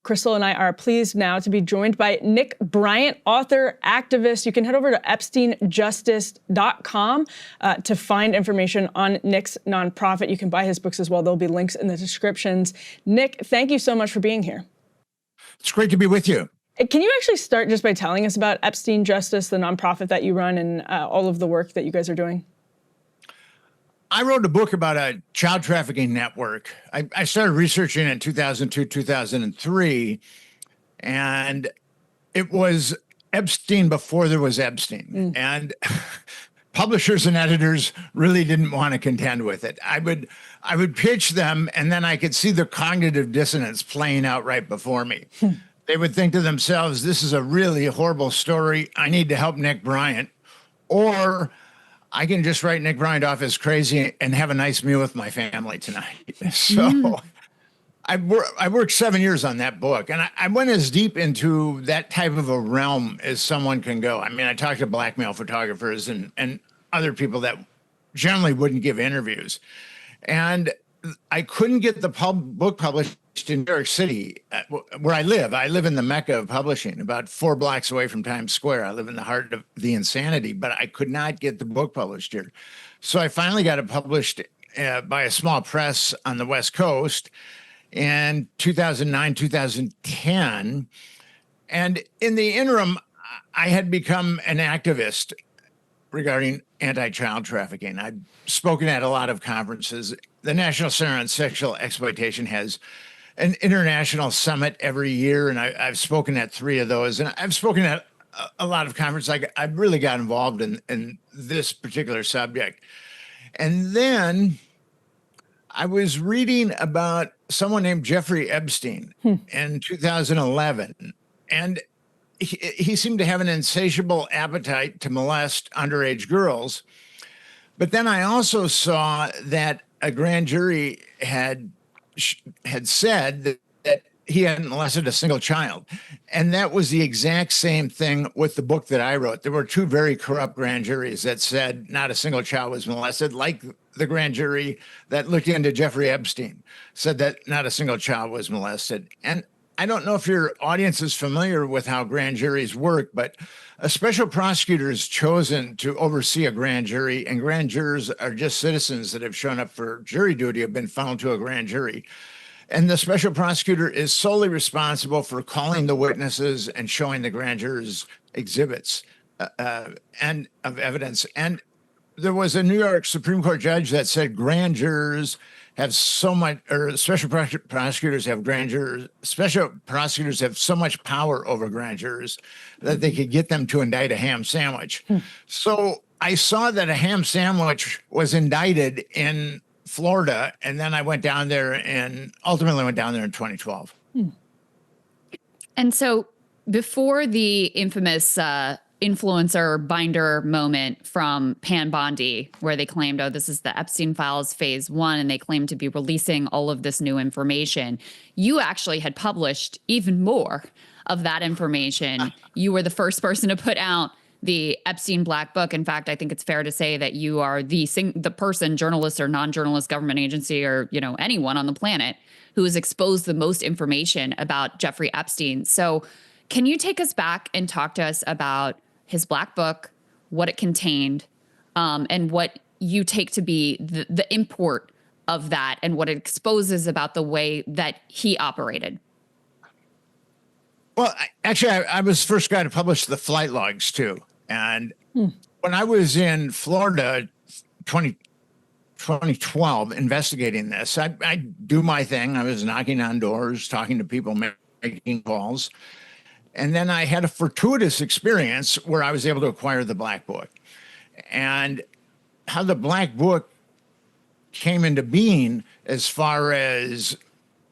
Crystal and I are pleased now to be joined by Nick Bryant, author, activist. You can head over to EpsteinJustice.com to find information on Nick's nonprofit. You can buy his books as well. There'll be links in the descriptions. Nick, thank you so much for being here. It's great to be with you. Can you actually start just by telling us about Epstein Justice, the nonprofit that you run, and all of the work that you guys are doing? I wrote a book about a child trafficking network. I started researching in 2002, 2003, and it was Epstein before there was Epstein. And publishers and editors really didn't want to contend with it. I would pitch them, and then I could see the cognitive dissonance playing out right before me. They would think to themselves, this is a really horrible story. I need to help Nick Bryant. Or I can just write Nick Bryant off as crazy and have a nice meal with my family tonight. So I worked 7 years on that book, and I went as deep into that type of a realm as someone can go. I mean, I talked to blackmail photographers and other people that generally wouldn't give interviews. And I couldn't get the book published in New York City, where I live. I live in the Mecca of publishing, about 4 blocks away from Times Square. I live in the heart of the insanity, but I could not get the book published here. So I finally got it published by a small press on the West Coast in 2009, 2010. And in the interim, I had become an activist regarding anti-child trafficking. I've spoken at a lot of conferences. The National Center on Sexual Exploitation has an international summit every year, and I've spoken at 3 of those. And I've spoken at a lot of conferences. I've really got involved in this particular subject. And then I was reading about someone named Jeffrey Epstein in 2011, and he seemed to have an insatiable appetite to molest underage girls. But then I also saw that a grand jury had said that he hadn't molested a single child. And that was the exact same thing with the book that I wrote. There were 2 very corrupt grand juries that said not a single child was molested, like the grand jury that looked into Jeffrey Epstein said that not a single child was molested. And I don't know if your audience is familiar with how grand juries work, but a special prosecutor is chosen to oversee a grand jury, and grand jurors are just citizens that have shown up for jury duty, have been funneled to a grand jury. And the special prosecutor is solely responsible for calling the witnesses and showing the grand jurors exhibits and of evidence. And there was a New York Supreme Court judge that said grand jurors have so much, or special prosecutors have grand jurors, special prosecutors have so much power over grand jurors that they could get them to indict a ham sandwich. So I saw that a ham sandwich was indicted in Florida, and then I went down there and ultimately went down there in 2012. And so before the infamous influencer binder moment from Pan Bondi, where they claimed, oh, this is the Epstein files phase 1, and they claimed to be releasing all of this new information, you actually had published even more of that information. You were the first person to put out the Epstein Black Book. In fact, I think it's fair to say that you are the person, journalist or non-journalist, government agency, or anyone on the planet who has exposed the most information about Jeffrey Epstein. So can you take us back and talk to us about his Black Book, what it contained, and what you take to be the import of that and what it exposes about the way that he operated? Well, I was the first guy to publish the flight logs too. And when I was in Florida, 2012, investigating this, I do my thing. I was knocking on doors, talking to people, making calls. And then I had a fortuitous experience where I was able to acquire the Black Book. And how the Black Book came into being as far as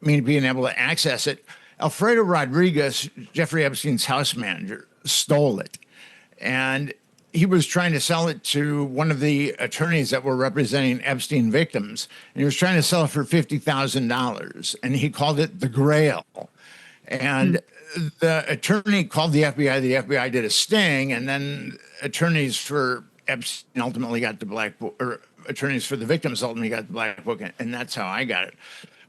me being able to access it, Alfredo Rodriguez, Jeffrey Epstein's house manager, stole it. And he was trying to sell it to one of the attorneys that were representing Epstein victims. And he was trying to sell it for $50,000. And he called it the Grail. And the attorney called the FBI. The FBI did a sting, and then attorneys for Epstein ultimately got the Black Book, or attorneys for the victims ultimately got the Black Book, and that's how I got it.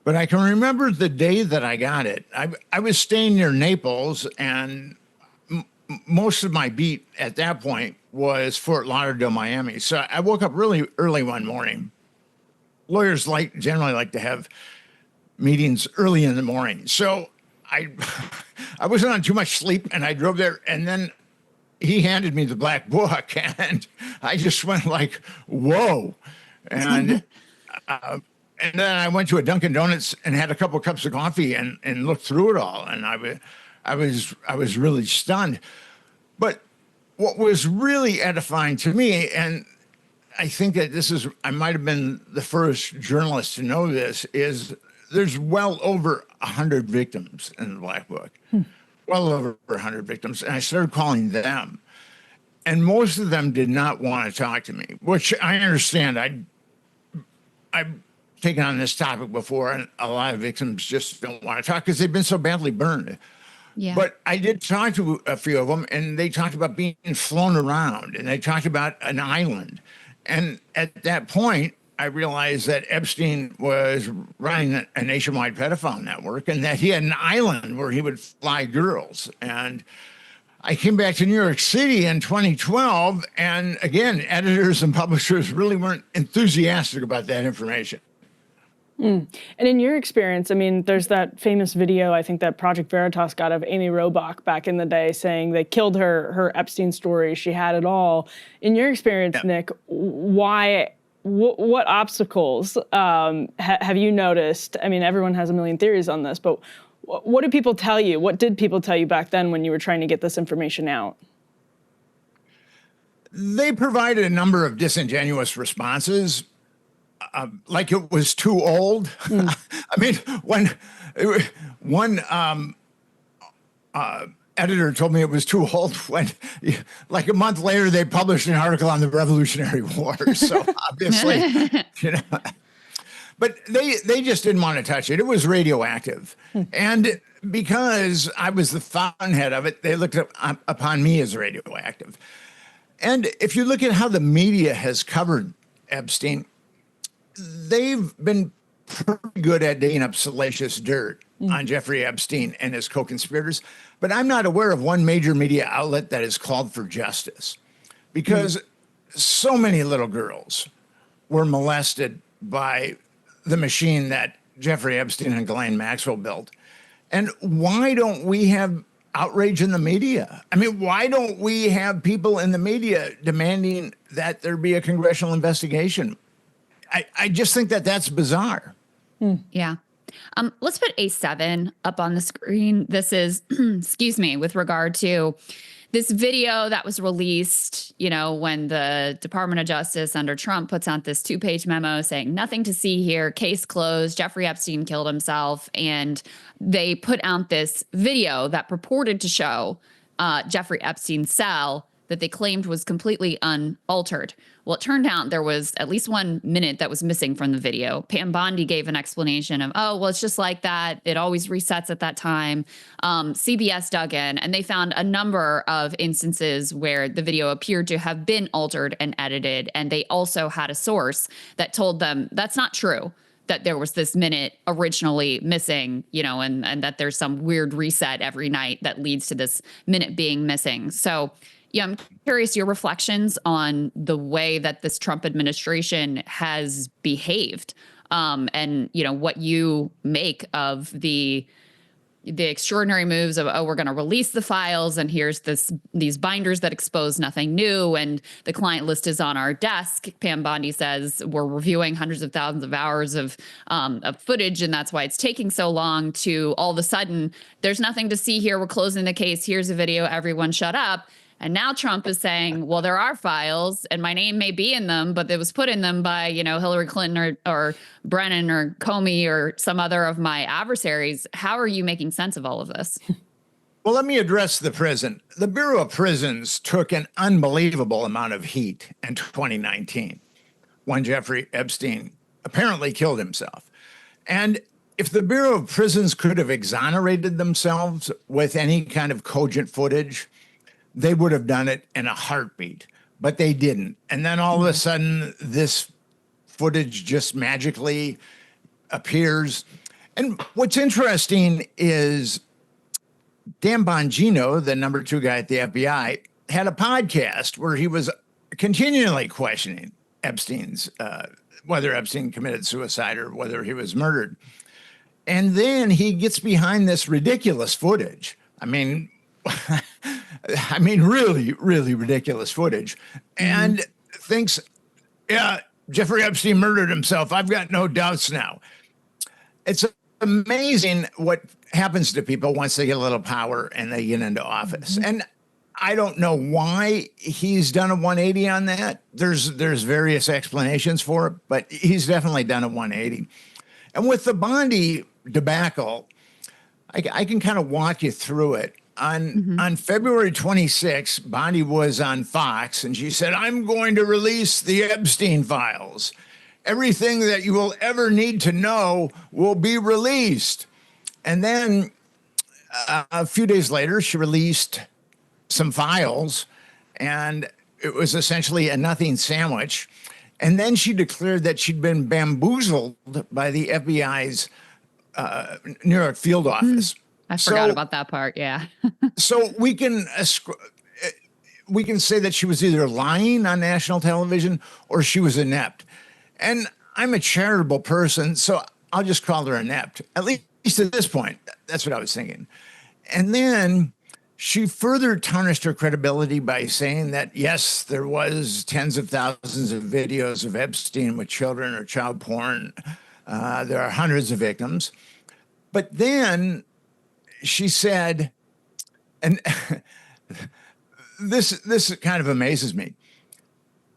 But I can remember the day that I got it. I was staying near Naples, and most of my beat at that point was Fort Lauderdale, Miami. So I woke up really early one morning. Lawyers generally like to have meetings early in the morning. So I I wasn't on too much sleep, and I drove there, and then he handed me the black book, and I just went like, whoa. And and then I went to a Dunkin' Donuts and had a couple of cups of coffee and looked through it all. And I was really stunned. But what was really edifying to me, and I think that I might have been the first journalist to know this, is there's well over 100 victims in the Black Book, well over 100 victims. And I started calling them. And most of them did not want to talk to me, which I understand. I've taken on this topic before, and a lot of victims just don't want to talk because they've been so badly burned. Yeah. But I did talk to a few of them, and they talked about being flown around, and they talked about an island. And at that point, I realized that Epstein was running a nationwide pedophile network, and that he had an island where he would fly girls. And I came back to New York City in 2012, and again, editors and publishers really weren't enthusiastic about that information. And in your experience, I mean, there's that famous video, I think that Project Veritas got of Amy Robach back in the day saying they killed her Epstein story. She had it all. In your experience, Nick, what obstacles have you noticed? I mean, everyone has a million theories on this, but what do people tell you? What did people tell you back then when you were trying to get this information out? They provided a number of disingenuous responses. Like it was too old. I mean, one editor told me it was too old when, like a month later, they published an article on the Revolutionary War. So obviously, but they just didn't want to touch it. It was radioactive, and because I was the fountainhead of it, they looked upon me as radioactive. And if you look at how the media has covered Epstein, they've been pretty good at digging up salacious dirt on Jeffrey Epstein and his co-conspirators, but I'm not aware of one major media outlet that has called for justice, because so many little girls were molested by the machine that Jeffrey Epstein and Ghislaine Maxwell built. And why don't we have outrage in the media? I mean, why don't we have people in the media demanding that there be a congressional investigation? I just think that that's bizarre. Yeah. Let's put A7 up on the screen. This is, excuse me, with regard to this video that was released, when the Department of Justice under Trump puts out this 2-page memo saying nothing to see here, case closed, Jeffrey Epstein killed himself. And they put out this video that purported to show Jeffrey Epstein's cell that they claimed was completely unaltered. Well, it turned out there was at least 1 minute that was missing from the video. Pam Bondi gave an explanation of, it's just like that. It always resets at that time. CBS dug in, and they found a number of instances where the video appeared to have been altered and edited. And they also had a source that told them that's not true, that there was this minute originally missing, and that there's some weird reset every night that leads to this minute being missing. So, yeah, I'm curious your reflections on the way that this Trump administration has behaved, and what you make of the extraordinary moves of, we're going to release the files, and here's these binders that expose nothing new, and the client list is on our desk. Pam Bondi says we're reviewing hundreds of thousands of hours of footage, and that's why it's taking so long. To all of a sudden, there's nothing to see here. We're closing the case. Here's a video. Everyone shut up. And now Trump is saying, well, there are files and my name may be in them, but it was put in them by, Hillary Clinton or Brennan or Comey or some other of my adversaries. How are you making sense of all of this? Well, let me address the prison. The Bureau of Prisons took an unbelievable amount of heat in 2019 when Jeffrey Epstein apparently killed himself. And if the Bureau of Prisons could have exonerated themselves with any kind of cogent footage, they would have done it in a heartbeat, but they didn't. And then all of a sudden, this footage just magically appears. And what's interesting is Dan Bongino, the number 2 guy at the FBI, had a podcast where he was continually questioning Epstein's, whether Epstein committed suicide or whether he was murdered. And then he gets behind this ridiculous footage. I mean, really, really ridiculous footage, and thinks, yeah, Jeffrey Epstein murdered himself. I've got no doubts now. It's amazing what happens to people once they get a little power and they get into office. And I don't know why he's done a 180 on that. There's various explanations for it, but he's definitely done a 180. And with the Bondi debacle, I can kind of walk you through it. On February 26, Bondi was on Fox, and she said, "I'm going to release the Epstein files. Everything that you will ever need to know will be released." And then a few days later, she released some files, and it was essentially a nothing sandwich. And then she declared that she'd been bamboozled by the FBI's New York field office. I forgot about that part. Yeah. So we can say that she was either lying on national television or she was inept. And I'm a charitable person, so I'll just call her inept, at least at this point. That's what I was thinking. And then she further tarnished her credibility by saying that, yes, there was tens of thousands of videos of Epstein with children or child porn. There are hundreds of victims. But then she said, and this kind of amazes me.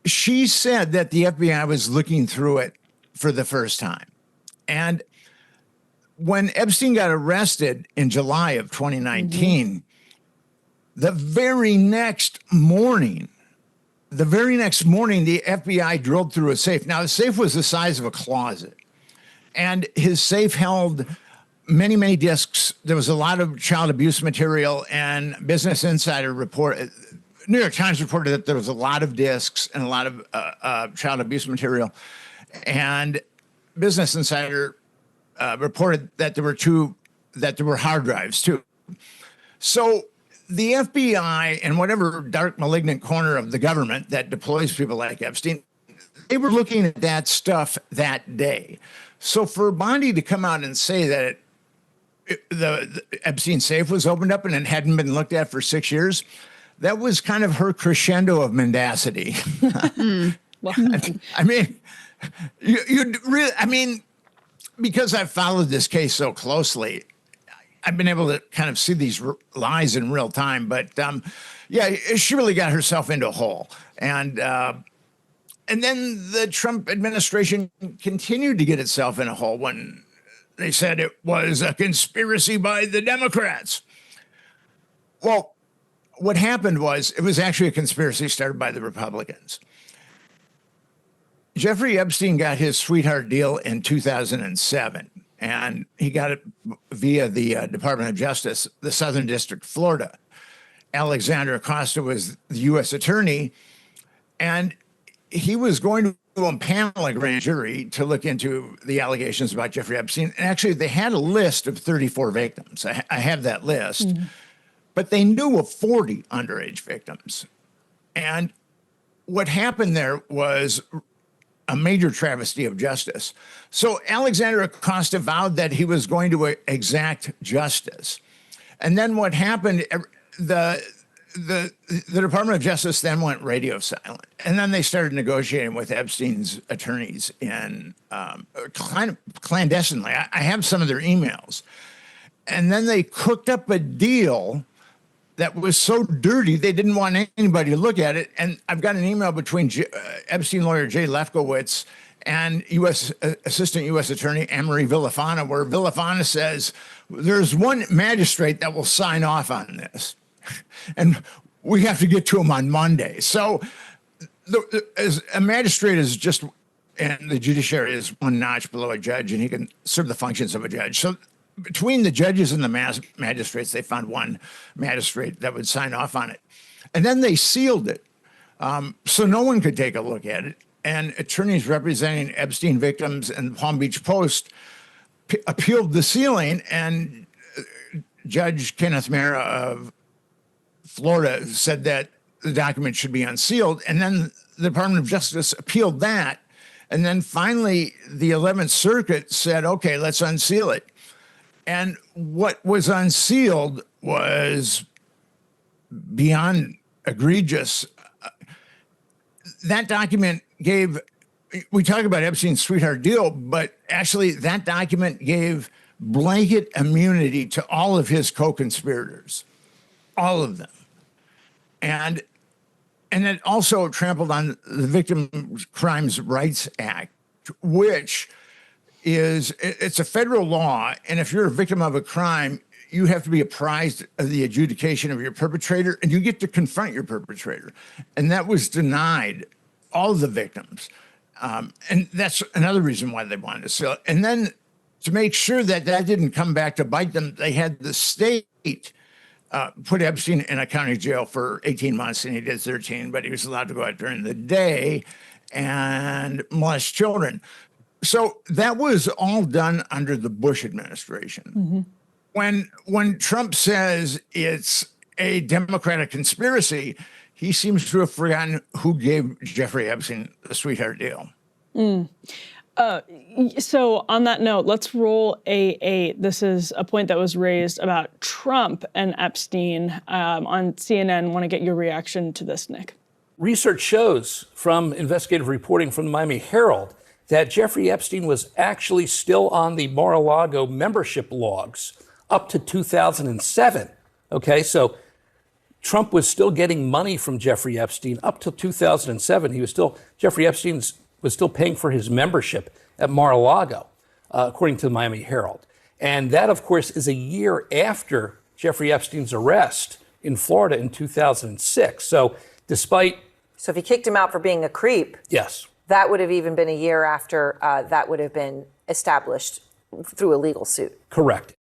She said that the FBI was looking through it for the first time. And when Epstein got arrested in July of 2019, the very next morning, the FBI drilled through a safe. Now, the safe was the size of a closet, and his safe held many, many discs. There was a lot of child abuse material, and Business Insider New York Times reported that there was a lot of discs and a lot of child abuse material. And Business Insider reported that there were hard drives too. So the FBI and whatever dark malignant corner of the government that deploys people like Epstein, they were looking at that stuff that day. So for Bondi to come out and say that the Epstein safe was opened up and it hadn't been looked at for 6 years, that was kind of her crescendo of mendacity. I mean, you really, because I've followed this case so closely, I've been able to kind of see these lies in real time. But yeah, she really got herself into a hole. And then the Trump administration continued to get itself in a hole when they said it was a conspiracy by the Democrats. Well, what happened was it was actually a conspiracy started by the Republicans. Jeffrey Epstein got his sweetheart deal in 2007, and he got it via the Department of Justice, the Southern District of Florida. Alexander Acosta was the U.S. attorney, and he was going to impanel a grand jury to look into the allegations about Jeffrey Epstein. And actually, they had a list of 34 victims. I have that list. But they knew of 40 underage victims. And what happened there was a major travesty of justice. So Alexander Acosta vowed that he was going to exact justice. And then what happened, the Department of Justice then went radio silent. And then they started negotiating with Epstein's attorneys in kind of clandestinely. I have some of their emails. And then they cooked up a deal that was so dirty they didn't want anybody to look at it. And I've got an email between Epstein lawyer Jay Lefkowitz and Assistant U.S. Attorney Anne-Marie Villafana, where Villafana says there's one magistrate that will sign off on this, and we have to get to him on Monday. So as a magistrate is just, and the judiciary is one notch below a judge, and he can serve the functions of a judge. So between the judges and the magistrates, they found one magistrate that would sign off on it. And then they sealed it so no one could take a look at it. And attorneys representing Epstein victims and the Palm Beach Post appealed the sealing, and Judge Kenneth Mara of Florida said that the document should be unsealed. And then the Department of Justice appealed that. And then finally, the 11th Circuit said, okay, let's unseal it. And what was unsealed was beyond egregious. That document gave, we talk about Epstein's sweetheart deal, but actually that document gave blanket immunity to all of his co-conspirators, all of them. And it also trampled on the Victim Crimes Rights Act, which is, it's a federal law. And if you're a victim of a crime, you have to be apprised of the adjudication of your perpetrator, and you get to confront your perpetrator. And that was denied all of the victims. And that's another reason why they wanted to seal it. And then to make sure that that didn't come back to bite them, they had the state put Epstein in a county jail for 18 months, and he did 13, but he was allowed to go out during the day and molest children. So that was all done under the Bush administration. When Trump says it's a Democratic conspiracy, he seems to have forgotten who gave Jeffrey Epstein the sweetheart deal. So on that note, let's roll A8. This is a point that was raised about Trump and Epstein on CNN. Want to get your reaction to this, Nick? Research shows from investigative reporting from the Miami Herald that Jeffrey Epstein was actually still on the Mar-a-Lago membership logs up to 2007. Okay, so Trump was still getting money from Jeffrey Epstein up till 2007. Jeffrey Epstein was still paying for his membership at Mar-a-Lago, according to the Miami Herald. And that, of course, is a year after Jeffrey Epstein's arrest in Florida in 2006. So if he kicked him out for being a creep, yes, that would have even been a year after that would have been established through a legal suit. Correct.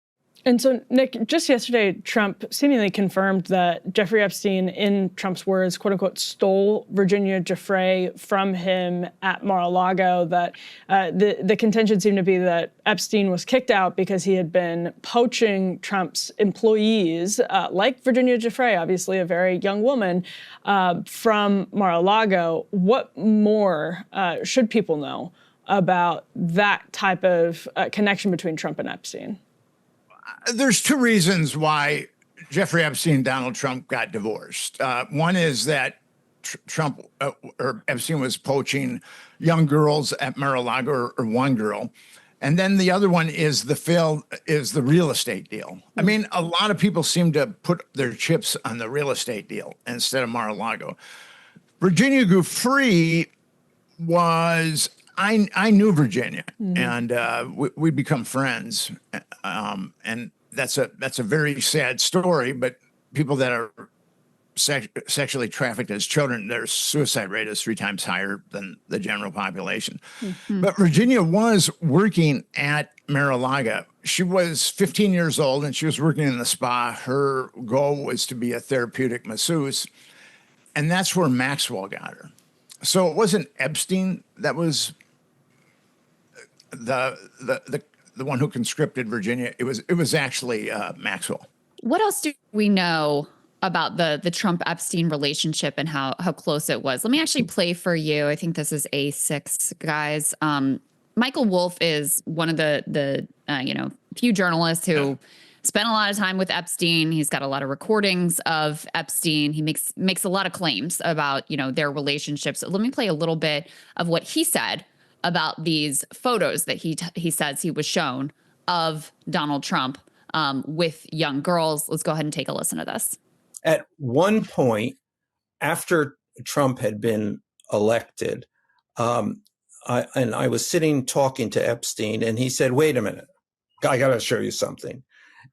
And so, Nick, just yesterday, Trump seemingly confirmed that Jeffrey Epstein, in Trump's words, quote unquote, stole Virginia Giuffre from him at Mar-a-Lago, that the contention seemed to be that Epstein was kicked out because he had been poaching Trump's employees, like Virginia Giuffre, obviously a very young woman, from Mar-a-Lago. What more should people know about that type of connection between Trump and Epstein? There's two reasons why Jeffrey Epstein and Donald Trump got divorced. One is that Trump or Epstein was poaching young girls at Mar-a-Lago, or one girl. And then the other one is the real estate deal. I mean, a lot of people seem to put their chips on the real estate deal instead of Mar-a-Lago. Virginia Giuffre was, I knew Virginia, and we become friends, and that's a very sad story. But people that are sexually trafficked as children, their suicide rate is 3 times higher than the general population. But Virginia was working at Mar-a-Lago. She was 15 years old, and she was working in the spa. Her goal was to be a therapeutic masseuse, and that's where Maxwell got her. So it wasn't Epstein that was the one who conscripted Virginia. It was actually Maxwell. What else do we know about the Trump-Epstein relationship and how close it was? Let me actually play for you. I think this is A6, guys. Michael Wolff is one of the few journalists who spent a lot of time with Epstein. He's got a lot of recordings of Epstein. He makes a lot of claims about, their relationships. So let me play a little bit of what he said about these photos that he says he was shown of Donald Trump with young girls. Let's go ahead and take a listen to this. At one point, after Trump had been elected, I was sitting talking to Epstein, and he said, "Wait a minute, I got to show you something."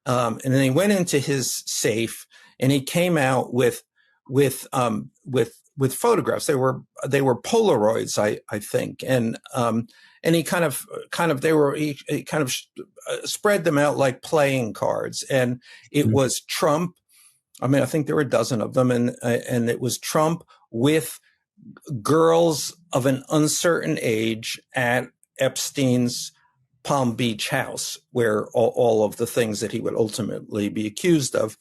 And then he went into his safe, and he came out with photographs. They were Polaroids, I think, and he kind of spread them out like playing cards, and it was Trump. I mean, I think there were a dozen of them, and it was Trump with girls of an uncertain age at Epstein's Palm Beach house where all of the things that he would ultimately be accused of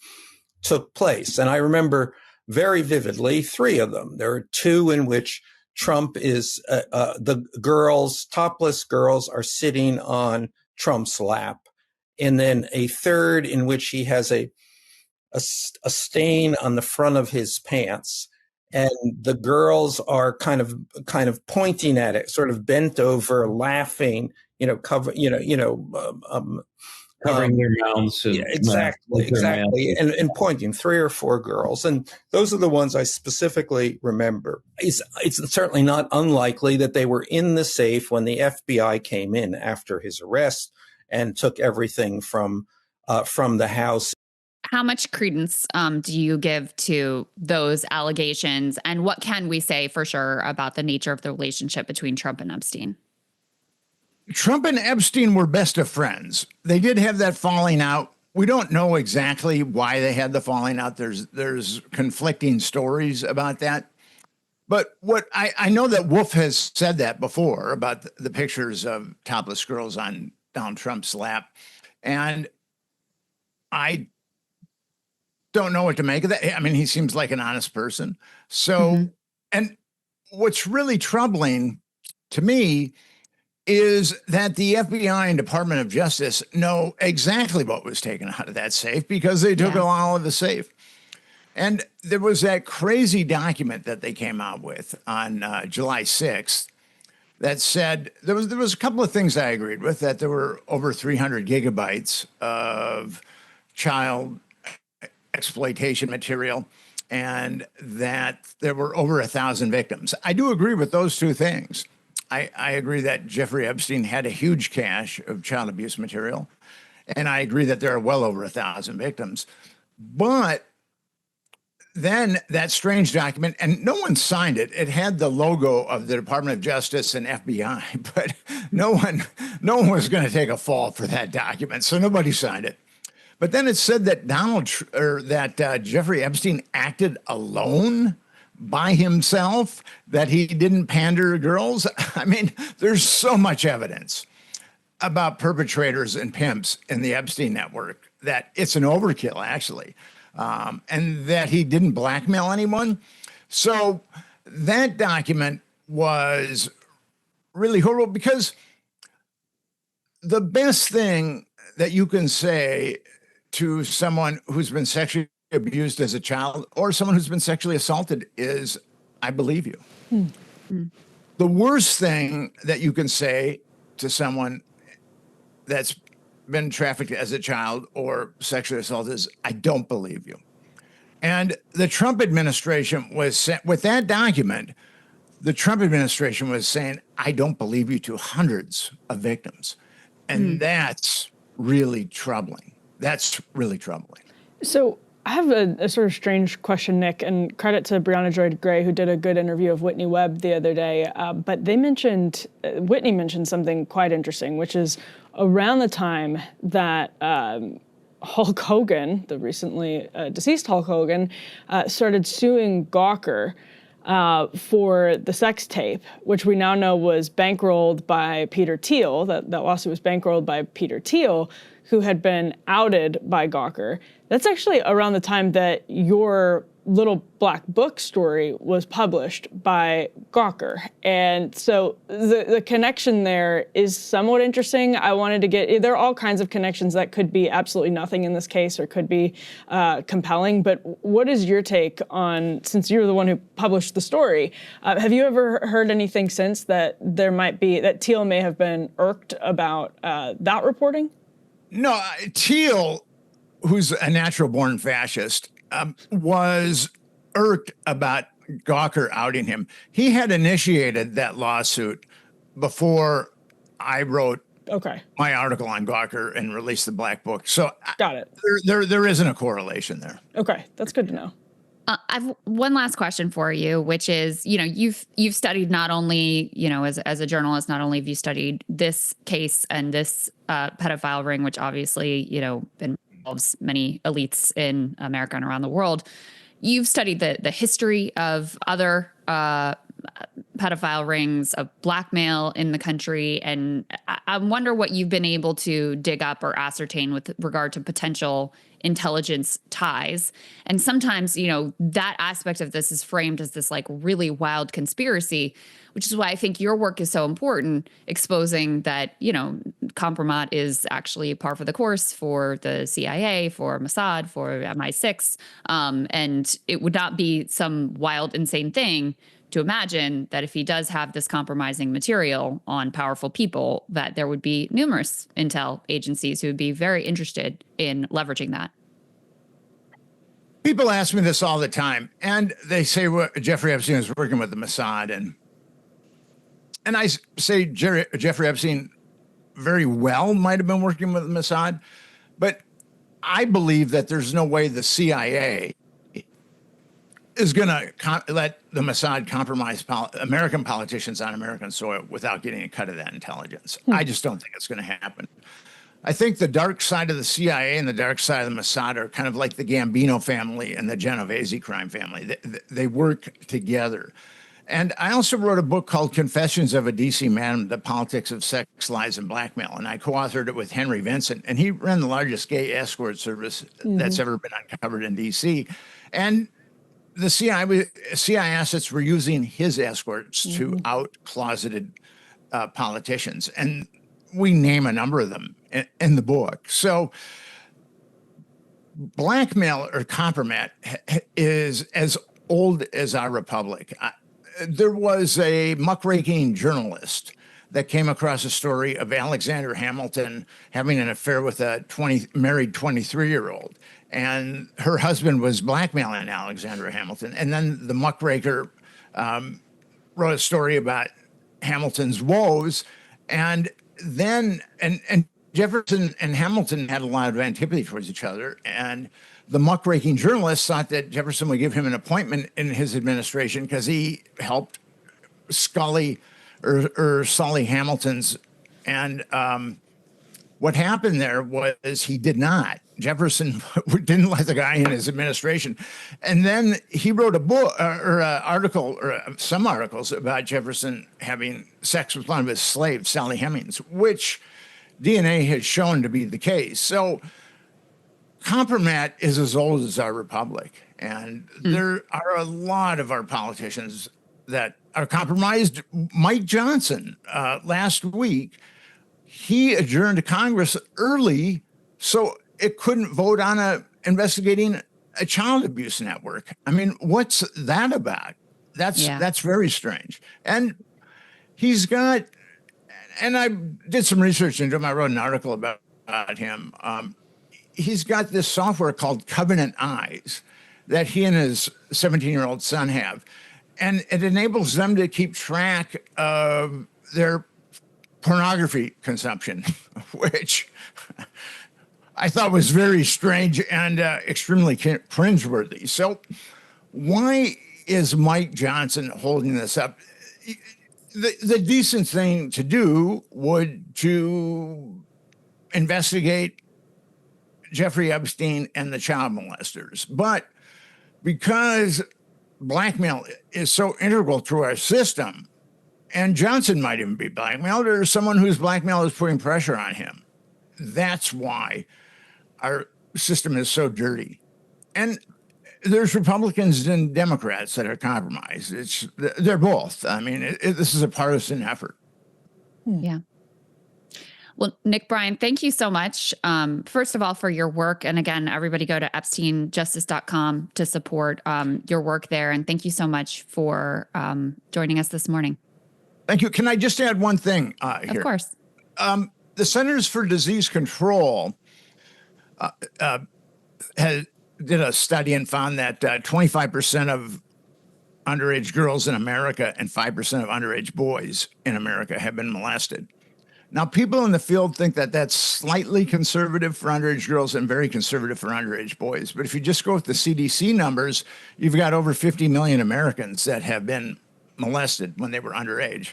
took place. And I remember very vividly 3 of them. There are 2 in which Trump is, the girls, topless girls, are sitting on Trump's lap. And then a 3rd in which he has a stain on the front of his pants. And the girls are kind of pointing at it, sort of bent over, laughing, Covering their mouths. And, exactly. And pointing, 3 or 4 girls. And those are the ones I specifically remember. It's certainly not unlikely that they were in the safe when the FBI came in after his arrest and took everything from the house. How much credence do you give to those allegations? And what can we say for sure about the nature of the relationship between Trump and Epstein? Trump and Epstein were best of friends. They did have that falling out. We don't know exactly why they had the falling out. There's conflicting stories about that. But what I know that Wolf has said that before about the pictures of topless girls on Donald Trump's lap. And I don't know what to make of that. I mean, he seems like an honest person. So, and what's really troubling to me is that the FBI and Department of Justice know exactly what was taken out of that safe because they took all of the safe. And there was that crazy document that they came out with on July 6th that said there was a couple of things I agreed with, that there were over 300 gigabytes of child exploitation material and that there were over 1,000 victims. I do agree with those 2 things. I agree that Jeffrey Epstein had a huge cache of child abuse material, and I agree that there are well over 1,000 victims. But then that strange document, and no one signed it. It had the logo of the Department of Justice and FBI, but no one was going to take a fall for that document, so nobody signed it. But then it said that Jeffrey Epstein acted alone by himself, that he didn't pander to girls. I mean, there's so much evidence about perpetrators and pimps in the Epstein network that it's an overkill, actually, and that he didn't blackmail anyone. So that document was really horrible, because the best thing that you can say to someone who's been sexually abused as a child or someone who's been sexually assaulted is, I believe you. The worst thing that you can say to someone that's been trafficked as a child or sexually assaulted is, I don't believe you. And the Trump administration was, with that document, the Trump administration was saying, I don't believe you to hundreds of victims. And that's really troubling. That's really troubling. So I have a sort of strange question, Nick, and credit to Brianna Joy Gray, who did a good interview of Whitney Webb the other day. But they mentioned, Whitney mentioned something quite interesting, which is around the time that Hulk Hogan, the recently deceased Hulk Hogan, started suing Gawker for the sex tape, which we now know was bankrolled by Peter Thiel. That lawsuit was bankrolled by Peter Thiel, who had been outed by Gawker. That's actually around the time that your little black book story was published by Gawker. And so the connection there is somewhat interesting. I wanted to there are all kinds of connections that could be absolutely nothing in this case or could be compelling. But what is your take on, since you're the one who published the story, have you ever heard anything since that that Thiel may have been irked about that reporting? No, Thiel, who's a natural-born fascist, was irked about Gawker outing him. He had initiated that lawsuit before I wrote my article on Gawker and released the Black Book. So got it. There isn't a correlation there. Okay, that's good to know. I've one last question for you, which is, you've studied not only, as a journalist, not only have you studied this case and this pedophile ring, which obviously, involves many elites in America and around the world. You've studied the history of other pedophile rings of blackmail in the country. And I wonder what you've been able to dig up or ascertain with regard to potential intelligence ties. And sometimes, that aspect of this is framed as this like really wild conspiracy, which is why I think your work is so important, exposing that, compromat is actually par for the course for the CIA, for Mossad, for MI6. And it would not be some wild, insane thing to imagine that if he does have this compromising material on powerful people, that there would be numerous intel agencies who would be very interested in leveraging that. People ask me this all the time, and they say Jeffrey Epstein is working with the Mossad, and I say Jeffrey Epstein very well might have been working with the Mossad, but I believe that there's no way the CIA is going to let the Mossad compromise American politicians on American soil without getting a cut of that intelligence. I just don't think it's going to happen. I think the dark side of the CIA and the dark side of the Mossad are kind of like the Gambino family and the Genovese crime family. They work together. And I also wrote a book called Confessions of a DC Man, The Politics of Sex, Lies, and Blackmail. And I co-authored it with Henry Vincent. And he ran the largest gay escort service that's ever been uncovered in DC. And the CIA assets were using his escorts to out closeted politicians. And we name a number of them in the book. So blackmail or compromat is as old as our republic. There was a muckraking journalist that came across a story of Alexander Hamilton having an affair with a married 23-year-old. And her husband was blackmailing Alexander Hamilton. And then the muckraker wrote a story about Hamilton's woes. And then, and Jefferson and Hamilton had a lot of antipathy towards each other. And the muckraking journalist thought that Jefferson would give him an appointment in his administration because he helped Sully Hamilton's. And what happened there was he did not. Jefferson didn't let the guy in his administration. And then he wrote a book some articles about Jefferson having sex with one of his slaves, Sally Hemings, which DNA has shown to be the case. So compromat is as old as our republic. And there are a lot of our politicians that are compromised. Mike Johnson, last week, he adjourned Congress early so it couldn't vote on investigating a child abuse network. I mean, what's that about? That's very strange. And he's got, and I did some research into him. I wrote an article about him. He's got this software called Covenant Eyes that he and his 17-year-old son have. And it enables them to keep track of their pornography consumption, which I thought was very strange and extremely cringeworthy. So why is Mike Johnson holding this up? The decent thing to do would to investigate Jeffrey Epstein and the child molesters. But because blackmail is so integral to our system, and Johnson might even be blackmailed, or someone whose blackmail is putting pressure on him, that's why our system is so dirty. And there's Republicans and Democrats that are compromised. They're both. I mean, this is a partisan effort. Yeah. Well, Nick Bryant, thank you so much, first of all, for your work. And again, everybody go to EpsteinJustice.com to support your work there. And thank you so much for joining us this morning. Thank you. Can I just add one thing here? Of course. The Centers for Disease Control did a study and found that 25% of underage girls in America and 5% of underage boys in America have been molested. Now, people in the field think that that's slightly conservative for underage girls and very conservative for underage boys. But if you just go with the CDC numbers, you've got over 50 million Americans that have been molested when they were underage.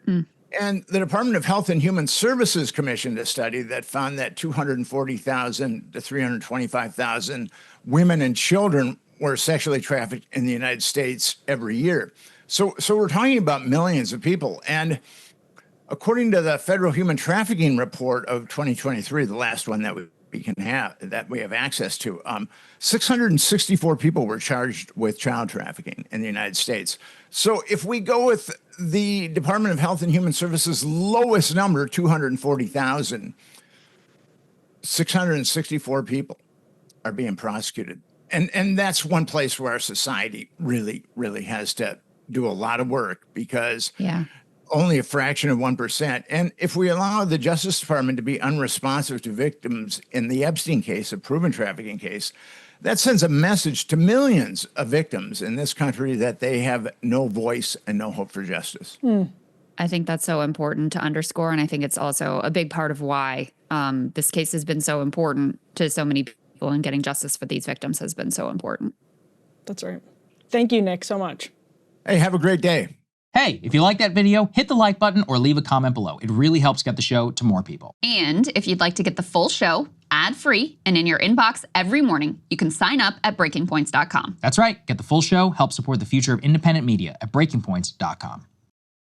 And the Department of Health and Human Services commissioned a study that found that 240,000 to 325,000 women and children were sexually trafficked in the United States every year. So we're talking about millions of people. And according to the Federal Human Trafficking Report of 2023, the last one that we have access to, 664 people were charged with child trafficking in the United States. So if we go with the Department of Health and Human Services lowest number, 240,000, 664 people are being prosecuted. And that's one place where our society really, really has to do a lot of work, because only a fraction of 1%. And if we allow the Justice Department to be unresponsive to victims in the Epstein case, a proven trafficking case, that sends a message to millions of victims in this country that they have no voice and no hope for justice. I think that's so important to underscore. And I think it's also a big part of why this case has been so important to so many people, and getting justice for these victims has been so important. That's right. Thank you, Nick, so much. Hey, have a great day. Hey, if you like that video, hit the like button or leave a comment below. It really helps get the show to more people. And if you'd like to get the full show ad-free and in your inbox every morning, you can sign up at breakingpoints.com. That's right. Get the full show, help support the future of independent media at breakingpoints.com.